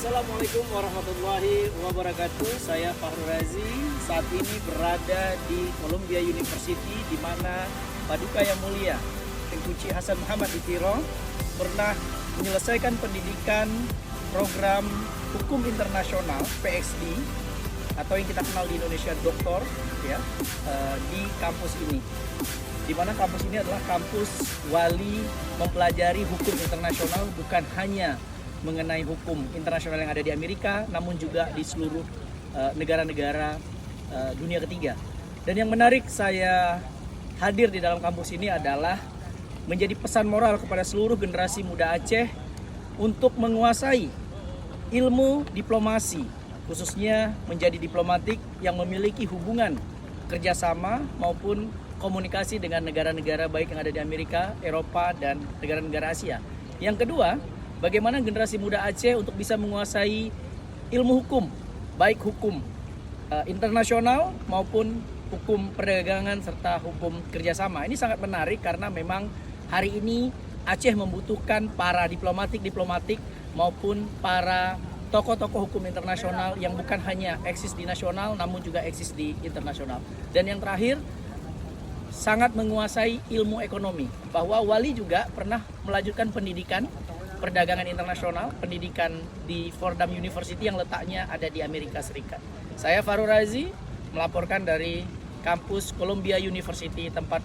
Assalamualaikum warahmatullahi wabarakatuh. Saya Fahrul Razi. Saat ini berada di Columbia University, di mana Paduka Yang Mulia Tengku Cik Hasan Muhammad Itiro pernah menyelesaikan pendidikan program Hukum Internasional PhD atau yang kita kenal di Indonesia doktor ya, di kampus ini. Di mana kampus ini adalah kampus wali mempelajari hukum internasional, bukan hanya mengenai hukum internasional yang ada di Amerika, namun juga di seluruh negara-negara dunia ketiga. Dan yang menarik saya hadir di dalam kampus ini adalah menjadi pesan moral kepada seluruh generasi muda Aceh untuk menguasai ilmu diplomasi, khususnya menjadi diplomatik yang memiliki hubungan kerjasama maupun komunikasi dengan negara-negara baik yang ada di Amerika, Eropa, dan negara-negara Asia. Yang kedua, bagaimana generasi muda Aceh untuk bisa menguasai ilmu hukum, baik hukum internasional maupun hukum perdagangan serta hukum kerjasama. Ini sangat menarik karena memang hari ini Aceh membutuhkan para diplomatik maupun para tokoh-tokoh hukum internasional yang bukan hanya eksis di nasional namun juga eksis di internasional. Dan yang terakhir, sangat menguasai ilmu ekonomi, bahwa Wali juga pernah melanjutkan pendidikan perdagangan internasional, pendidikan di Fordham University yang letaknya ada di Amerika Serikat. Saya Fahrul Razi melaporkan dari kampus Columbia University, tempat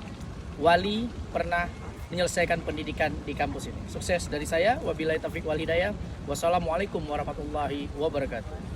Wali pernah menyelesaikan pendidikan di kampus ini. Sukses dari saya, wabillahi taufiq wal hidayah. Wassalamualaikum warahmatullahi wabarakatuh.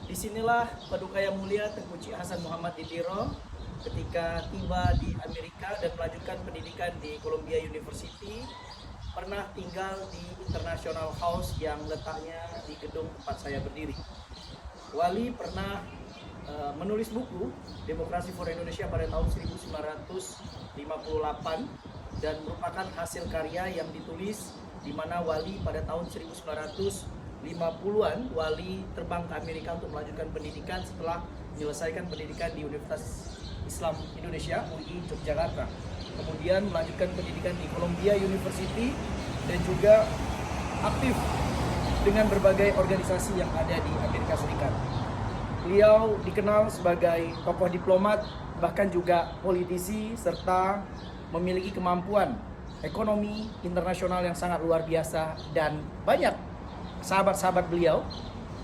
Disinilah Paduka Yang Mulia Tengku Cik Hasan Muhammad Itiro ketika tiba di Amerika dan melanjutkan pendidikan di Columbia University, pernah tinggal di International House yang letaknya di gedung tempat saya berdiri. Wali pernah menulis buku Demokrasi for Indonesia pada tahun 1958 dan merupakan hasil karya yang ditulis di mana Wali pada tahun 1950-an Wali terbang ke Amerika untuk melanjutkan pendidikan setelah menyelesaikan pendidikan di Universitas Islam Indonesia UI Yogyakarta. Kemudian melanjutkan pendidikan di Columbia University dan juga aktif dengan berbagai organisasi yang ada di Amerika Serikat. Beliau dikenal sebagai tokoh diplomat, bahkan juga politisi, serta memiliki kemampuan ekonomi internasional yang sangat luar biasa, dan banyak sahabat-sahabat beliau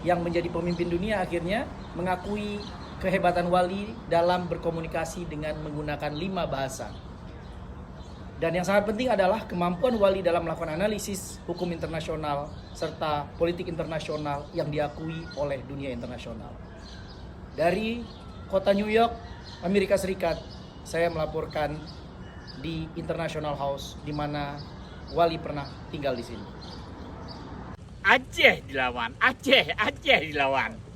yang menjadi pemimpin dunia akhirnya mengakui kehebatan Wali dalam berkomunikasi dengan menggunakan 5 bahasa. Dan yang sangat penting adalah kemampuan Wali dalam melakukan analisis hukum internasional serta politik internasional yang diakui oleh dunia internasional. Dari kota New York, Amerika Serikat, saya melaporkan di International House di mana Wali pernah tinggal di sini. Aceh dilawan, Aceh dilawan.